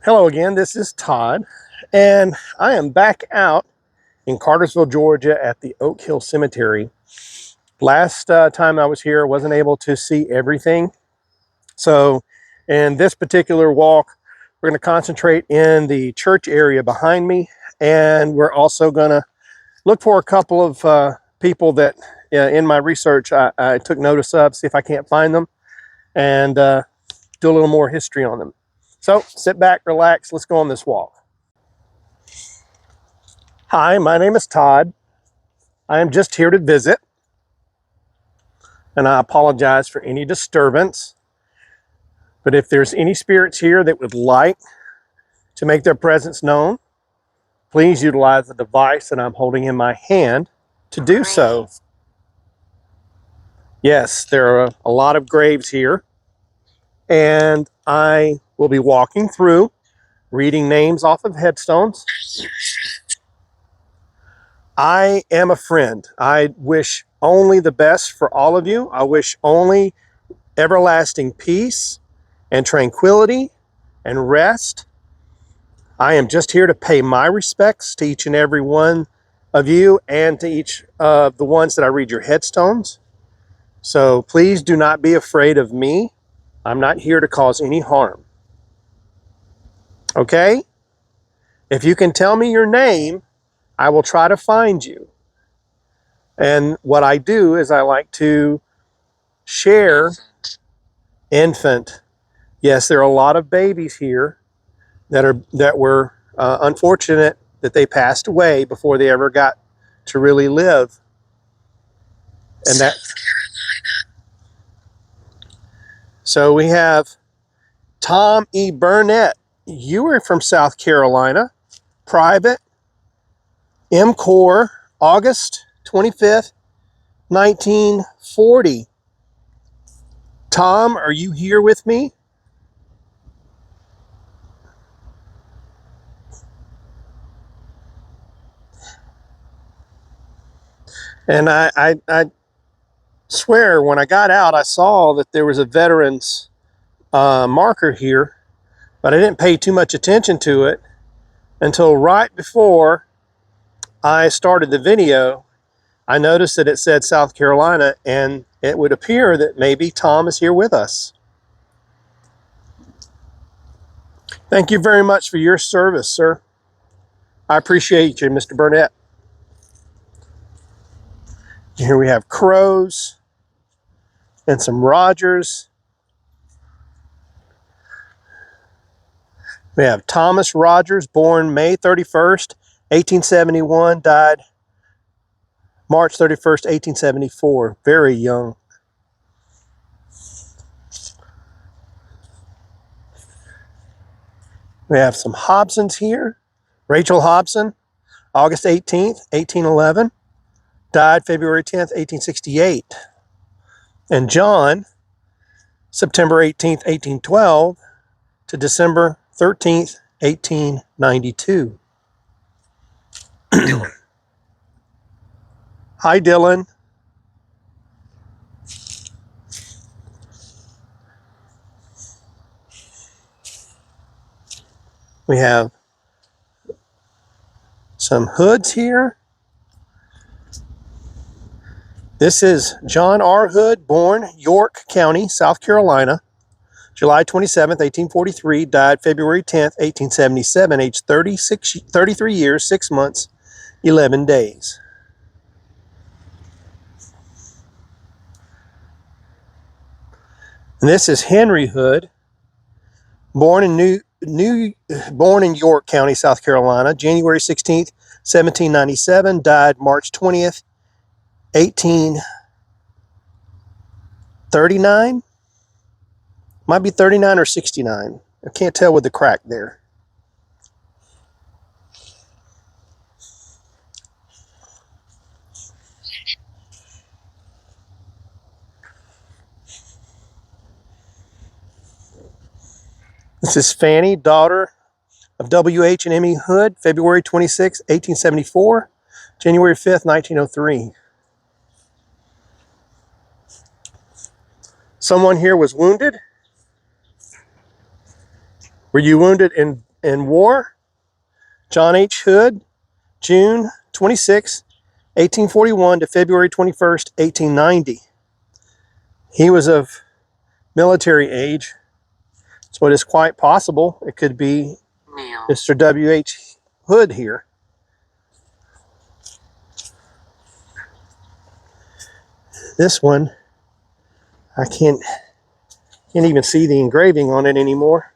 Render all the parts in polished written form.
Hello again, this is Todd, and I am back out in Cartersville, Georgia at the Oak Hill Cemetery. Last time I was here, I wasn't able to see everything. So in this particular walk, we're going to concentrate in the church area behind me, and we're also going to look for a couple of people that in my research I took notice of, see if I can't find them, and do a little more history on them. So sit back, relax, let's go on this walk. Hi, my name is Todd. I am just here to visit, and I apologize for any disturbance. But if there's any spirits here that would like to make their presence known, please utilize the device that I'm holding in my hand to do so. Yes, there are a lot of graves here, and I will be walking through, reading names off of headstones. I am a friend. I wish only the best for all of you. I wish only everlasting peace and tranquility and rest. I am just here to pay my respects to each and every one of you and to each of the ones that I read your headstones. So please do not be afraid of me. I'm not here to cause any harm. Okay? If you can tell me your name, I will try to find you. And what I do is I like to share infant. Yes, there are a lot of babies here that were unfortunate that they passed away before they ever got to really live. And that. So we have Tom E. Burnett. You were from South Carolina. Private. M. Corps, August 25th, 1940. Tom, are you here with me? And I swear, when I got out, I saw that there was a veteran's marker here, but I didn't pay too much attention to it until right before I started the video. I noticed that it said South Carolina, and it would appear that maybe Tom is here with us. Thank you very much for your service, sir. I appreciate you, Mr. Burnett. Here we have Crows and some Rogers. We have Thomas Rogers, born May 31st, 1871, died March 31st, 1874. Very young. We have some Hobsons here. Rachel Hobson, August 18th, 1811, died February 10th, 1868. And John, September 18th, 1812 to December 13th, 1892. Hi, Dylan. We have some Hoods here. This is John R. Hood, born York County, South Carolina, July 27th, 1843, died February 10th, 1877, aged 33 years, 6 months, 11 days. And this is Henry Hood, born in York County, South Carolina, January 16th, 1797, died March 20th, 1839. Might be 39 or 69. I can't tell with the crack there. This is Fanny, daughter of W.H. and M.E. Hood, February 26, 1874, January 5th, 1903. Someone here was wounded. Were you wounded in in war. John H. Hood, June 26, 1841 to February 21st, 1890. He was of military age, so it is quite possible it could be Mr. W.H. Hood here. This one, I can't even see the engraving on it anymore.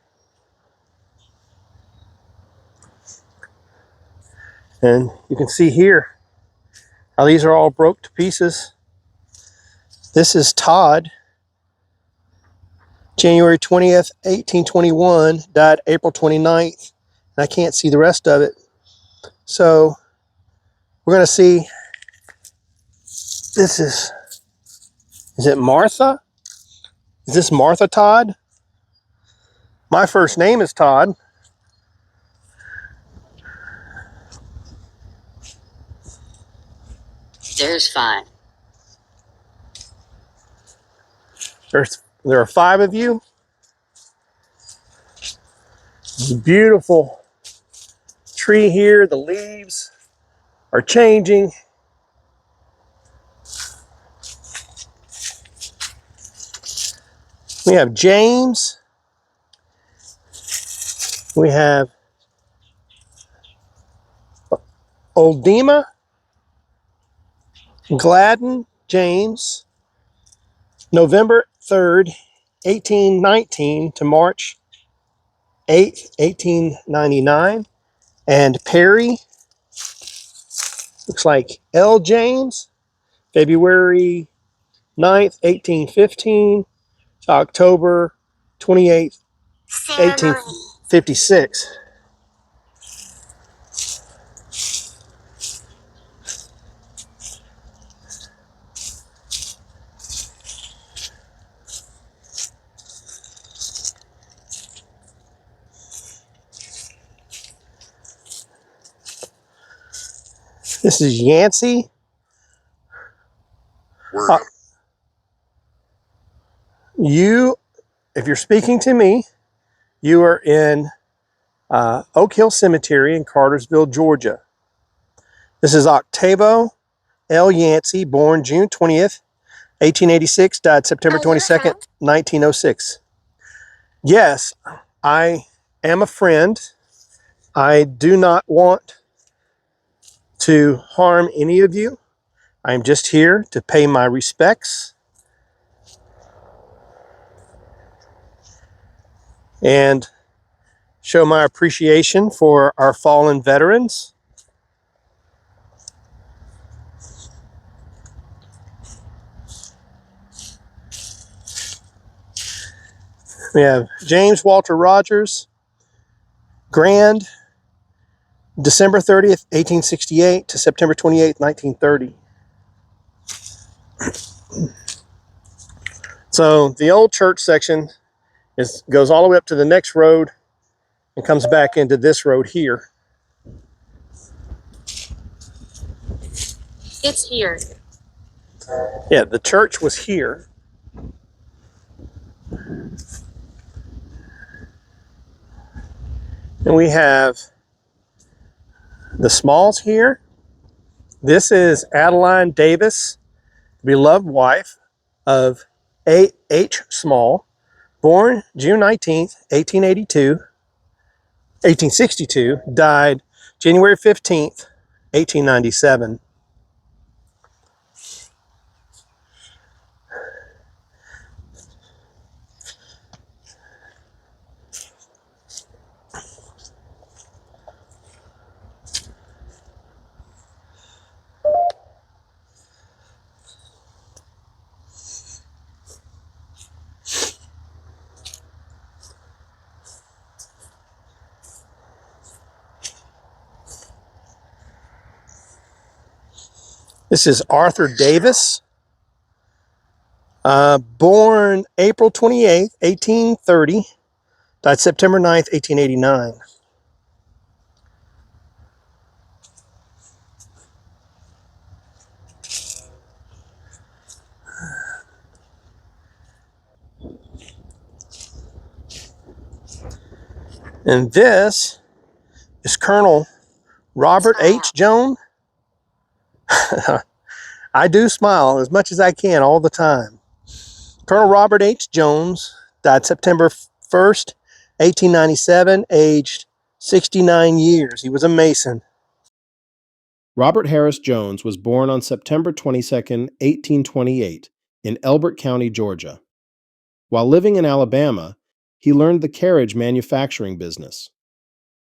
And you can see here how these are all broke to pieces. This is Todd, January 20th, 1821, died April 29th, and I can't see the rest of it. So we're going to see, this is it Martha? Is this Martha Todd? My first name is Todd. There's 5. There are 5 of you. Beautiful tree here. The leaves are changing. We have James. We have Oldema, Gladden, James, November 3rd, 1819 to March 8th, 1899. And Perry, looks like L. James, February 9th, 1815 to October 28th, 1856. This is Yancey. If you're speaking to me, you are in Oak Hill Cemetery in Cartersville, Georgia. This is Octavo L. Yancey, born June 20th, 1886, died September 22nd, 1906. Yes, I am a friend. I do not want to harm any of you. I'm just here to pay my respects and show my appreciation for our fallen veterans. We have James Walter Rogers, Grand, December 30th, 1868 to September 28th, 1930. So the old church section goes all the way up to the next road and comes back into this road here. It's here. Yeah, the church was here. And we have the Smalls here. This is Adeline Davis, beloved wife of A.H. Small, born June 19th, 1862, died January 15th, 1897. This is Arthur Davis, born April 28th, 1830, died September 9th, 1889. And this is Colonel Robert H. Jones. I do smile as much as I can all the time. Colonel Robert H. Jones died September 1st, 1897, aged 69 years. He was a Mason. Robert Harris Jones was born on September 22, 1828, in Elbert County, Georgia. While living in Alabama, he learned the carriage manufacturing business.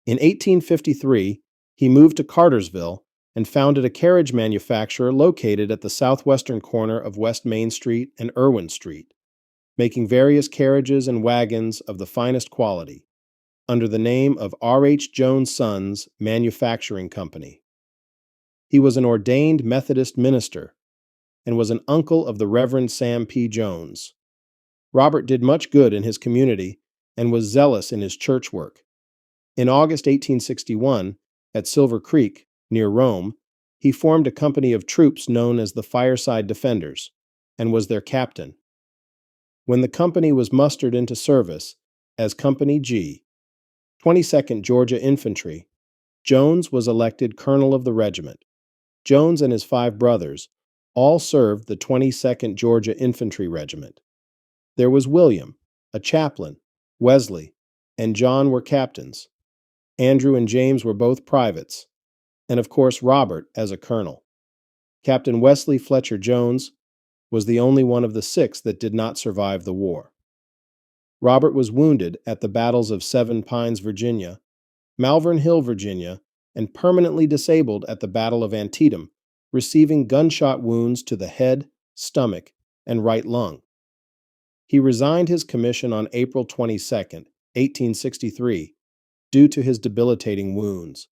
In 1853, he moved to Cartersville and founded a carriage manufacturer located at the southwestern corner of West Main Street and Irwin Street, making various carriages and wagons of the finest quality, under the name of R. H. Jones Sons Manufacturing Company. He was an ordained Methodist minister and was an uncle of the Reverend Sam P. Jones. Robert did much good in his community and was zealous in his church work. In August 1861, at Silver Creek, near Rome, he formed a company of troops known as the Fireside Defenders and was their captain. When the company was mustered into service as Company G, 22nd Georgia Infantry, Jones was elected colonel of the regiment. Jones and his 5 brothers all served the 22nd Georgia Infantry Regiment. There was William, a chaplain, Wesley, and John were captains. Andrew and James were both privates, and of course Robert as a colonel. Captain Wesley Fletcher Jones was the only one of the 6 that did not survive the war. Robert was wounded at the battles of Seven Pines, Virginia, Malvern Hill, Virginia, and permanently disabled at the Battle of Antietam, receiving gunshot wounds to the head, stomach, and right lung. He resigned his commission on April 22, 1863, due to his debilitating wounds.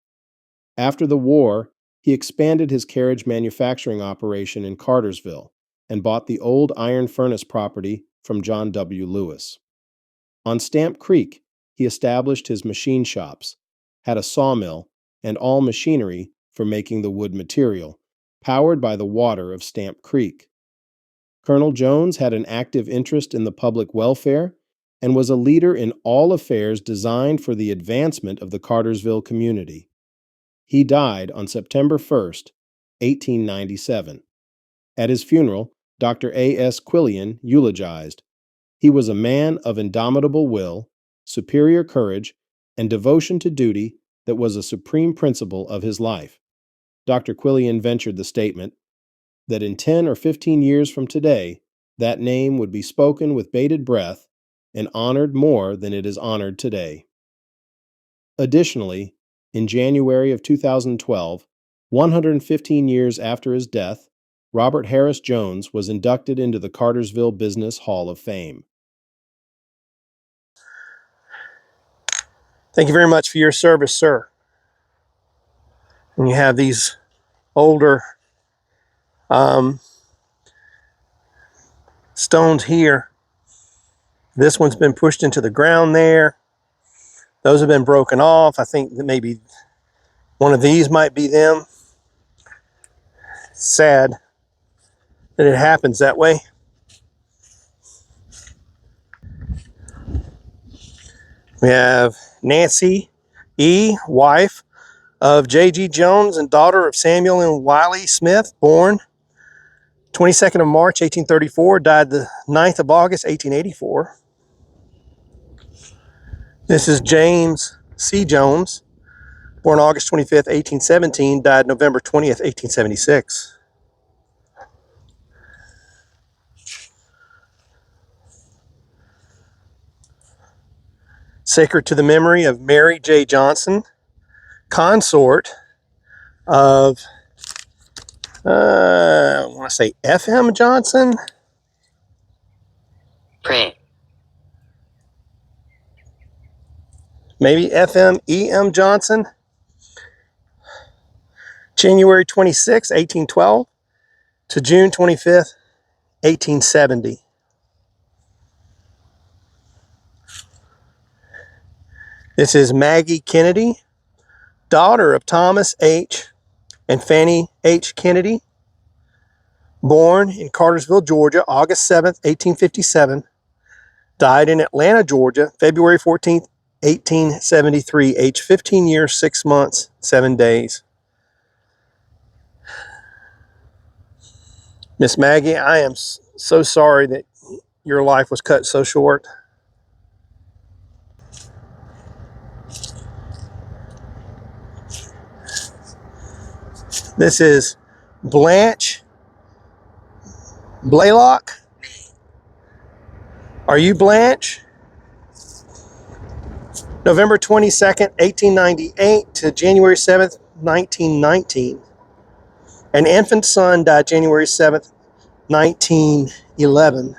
After the war, he expanded his carriage manufacturing operation in Cartersville and bought the old iron furnace property from John W. Lewis. On Stamp Creek, he established his machine shops, had a sawmill, and all machinery for making the wood material, powered by the water of Stamp Creek. Colonel Jones had an active interest in the public welfare and was a leader in all affairs designed for the advancement of the Cartersville community. He died on September 1, 1897. At his funeral, Dr. A. S. Quillian eulogized, "He was a man of indomitable will, superior courage, and devotion to duty that was a supreme principle of his life." Dr. Quillian ventured the statement that in 10 or 15 years from today, that name would be spoken with bated breath and honored more than it is honored today. Additionally, in January of 2012, 115 years after his death, Robert Harris Jones was inducted into the Cartersville Business Hall of Fame. Thank you very much for your service, sir. And you have these older stones here. This one's been pushed into the ground there. Those have been broken off. I think that maybe one of these might be them. Sad that it happens that way. We have Nancy E., wife of J.G. Jones and daughter of Samuel and Wiley Smith, born 22nd of March, 1834, died the 9th of August, 1884. This is James C. Jones, born August 25th, 1817, died November 20th, 1876. Sacred to the memory of Mary J. Johnson, consort of, I want to say F.M. Johnson. Maybe F.M. E.M. Johnson. January 26, 1812 to June 25th, 1870. This is Maggie Kennedy, daughter of Thomas H. and Fannie H. Kennedy, born in Cartersville, Georgia, August 7th, 1857, died in Atlanta, Georgia, February 14th, 1873, age 15 years, 6 months, 7 days. Miss Maggie, I am so sorry that your life was cut so short. This is Blanche Blaylock. Are you Blanche? November 22nd, 1898 to January 7th, 1919. An infant son died January 7th, 1911.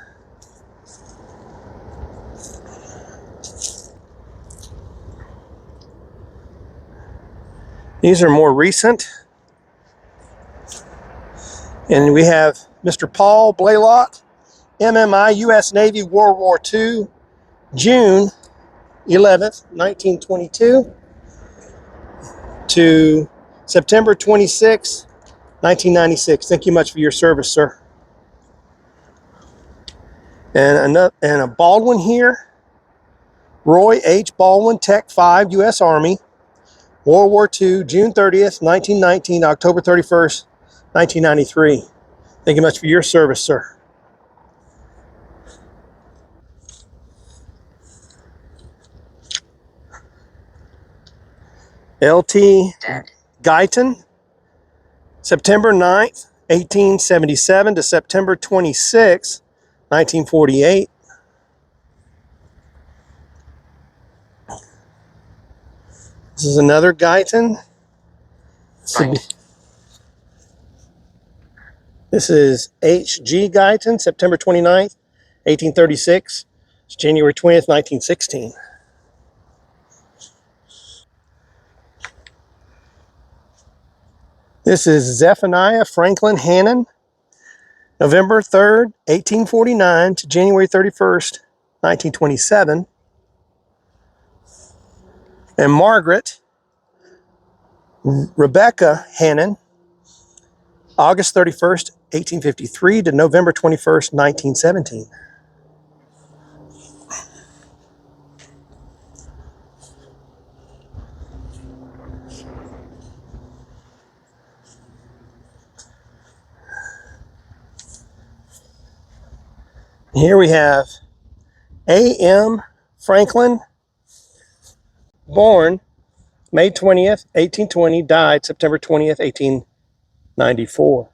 These are more recent. And we have Mr. Paul Blaylock, MMI, U.S. Navy, World War II, June 11th, 1922 to September 26th, 1996. Thank you much for your service, sir. And a Baldwin here, Roy H. Baldwin, Tech 5, U.S. Army, World War II, June 30th, 1919, October 31st, 1993. Thank you much for your service, sir. L.T. Guyton, September 9th, 1877 to September 26th, 1948. This is another Guyton. This is H.G. Guyton, September 29th, 1836 to January 20th, 1916. This is Zephaniah Franklin Hannon, November 3rd, 1849 to January 31st, 1927. And Margaret Rebecca Hannon, August 31st, 1853 to November 21st, 1917. Here we have A.M. Franklin, born May 20th, 1820, died September 20th, 1894.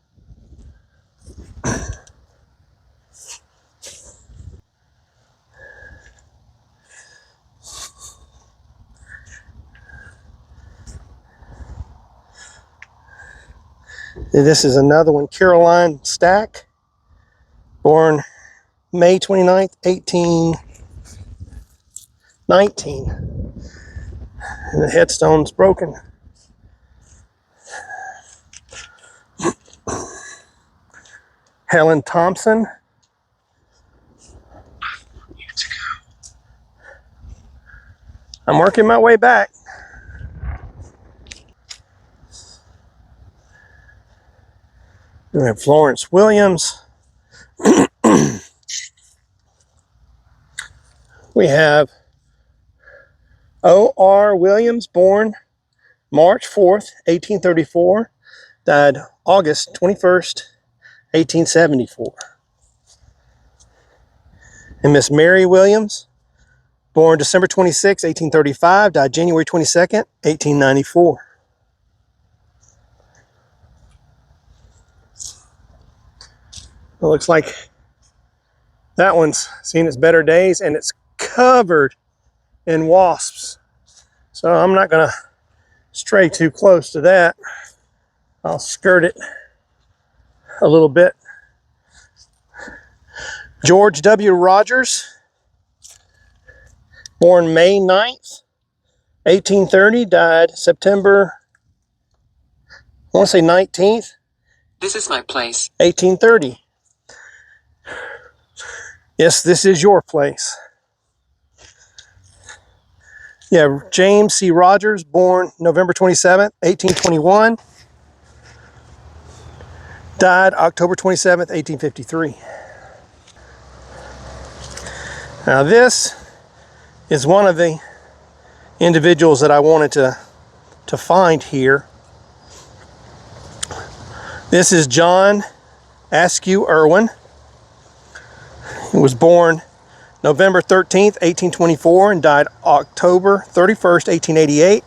This is another one, Caroline Stack, born May 29th, 1819. And the headstone's broken. Helen Thompson. I'm working my way back. We have Florence Williams. We have O.R. Williams, born March 4th, 1834, died August 21st, 1874. And Miss Mary Williams, born December 26, 1835, died January 22nd, 1894. It looks like that one's seen its better days, and it's covered in wasps. So I'm not going to stray too close to that. I'll skirt it a little bit. George W. Rogers, born May 9th, 1830, died September, I want to say 19th. This is my place. 1830. Yes, this is your place. Yeah, James C. Rogers, born November 27th, 1821. Died October 27th, 1853. Now this is one of the individuals that I wanted to find here. This is John Askew Irwin. He was born November 13th, 1824 and died October 31st, 1888.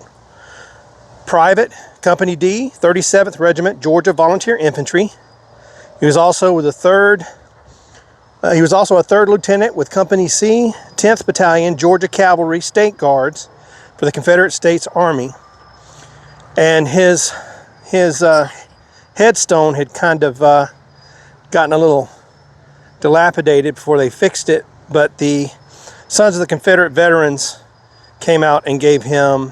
Private, Company D, 37th Regiment, Georgia Volunteer Infantry. He was also a third lieutenant with Company C, 10th Battalion, Georgia Cavalry State Guards for the Confederate States Army. And his headstone had kind of gotten a little dilapidated before they fixed it, but the Sons of the Confederate Veterans came out and gave him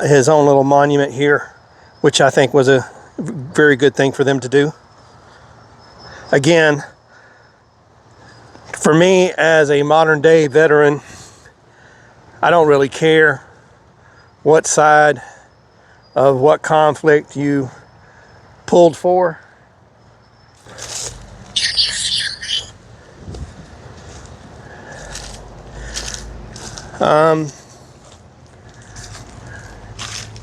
his own little monument here, which I think was a very good thing for them to do. Again, for me as a modern day veteran, I don't really care what side of what conflict you pulled for.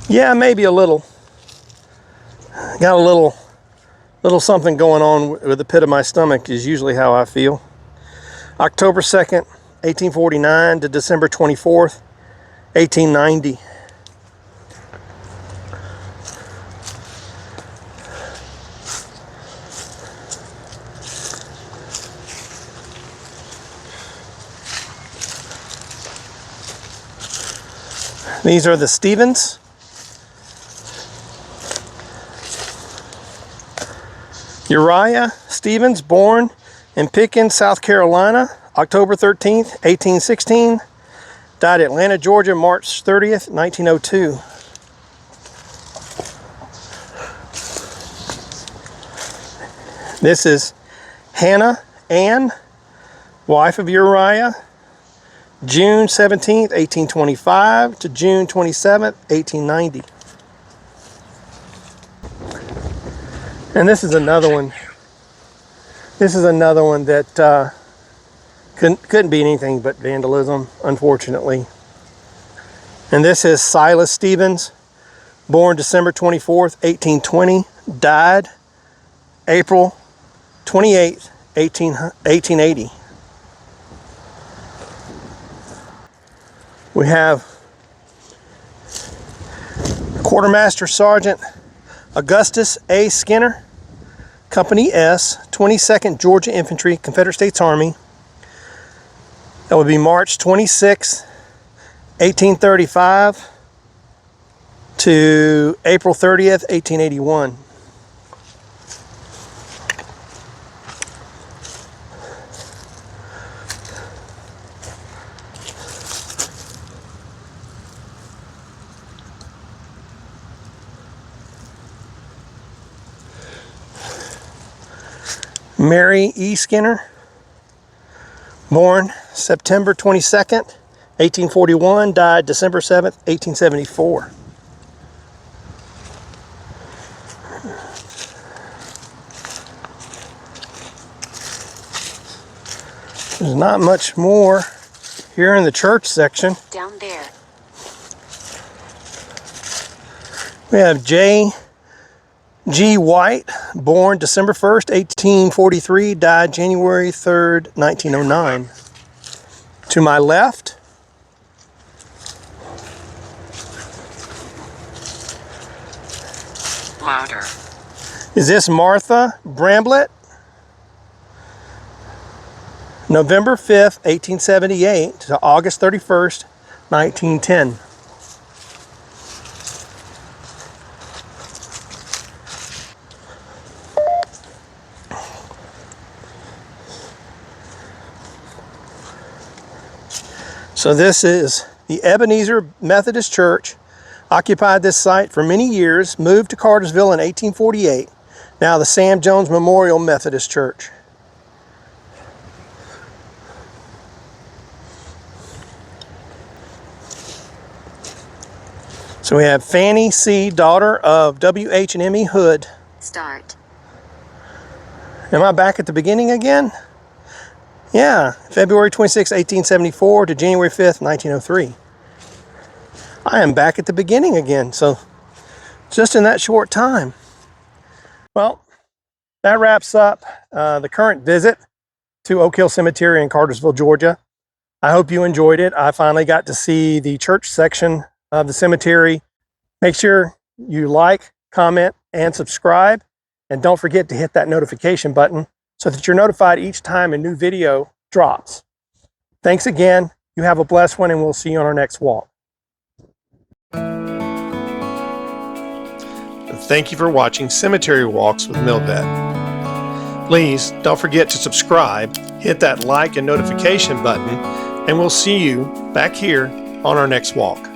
Yeah, maybe a little. Got a little something going on with the pit of my stomach is usually how I feel. October 2nd, 1849 to December 24th, 1890. These are the Stevens. Uriah Stevens, born in Pickens, South Carolina, October 13th, 1816. Died Atlanta, Georgia, March 30th, 1902. This is Hannah Ann, wife of Uriah, June 17th, 1825 to June 27th, 1890. And this is another one. This is another one that couldn't be anything but vandalism, unfortunately. And this is Silas Stevens, born December 24th, 1820, died April 28th, 1880. We have Quartermaster Sergeant Augustus A. Skinner, Company S, 22nd Georgia Infantry, Confederate States Army. That would be March 26, 1835 to April 30th, 1881. Mary E. Skinner, born September 22nd, 1841, died December 7th, 1874. There's not much more here in the church section. Down there. We have G. White, born December 1st, 1843, died January 3rd, 1909. To my left, Louder. is this Martha Bramblett, November 5th, 1878 to August 31st, 1910. So this is the Ebenezer Methodist Church, occupied this site for many years, moved to Cartersville in 1848, now the Sam Jones Memorial Methodist Church. So we have Fannie C., daughter of W.H. and M.E. Hood. Start. Am I back at the beginning again? Yeah, February 26, 1874 to January 5th, 1903. I am back at the beginning again, so just in that short time. Well, that wraps up the current visit to Oak Hill Cemetery in Cartersville, Georgia. I hope you enjoyed it. I finally got to see the church section of the cemetery. Make sure you like, comment, and subscribe. And don't forget to hit that notification button so that you're notified each time a new video drops. Thanks again. You have a blessed one, and we'll see you on our next walk. Thank you for watching Cemetery Walks with Milvet. Please don't forget to subscribe, hit that like and notification button, and we'll see you back here on our next walk.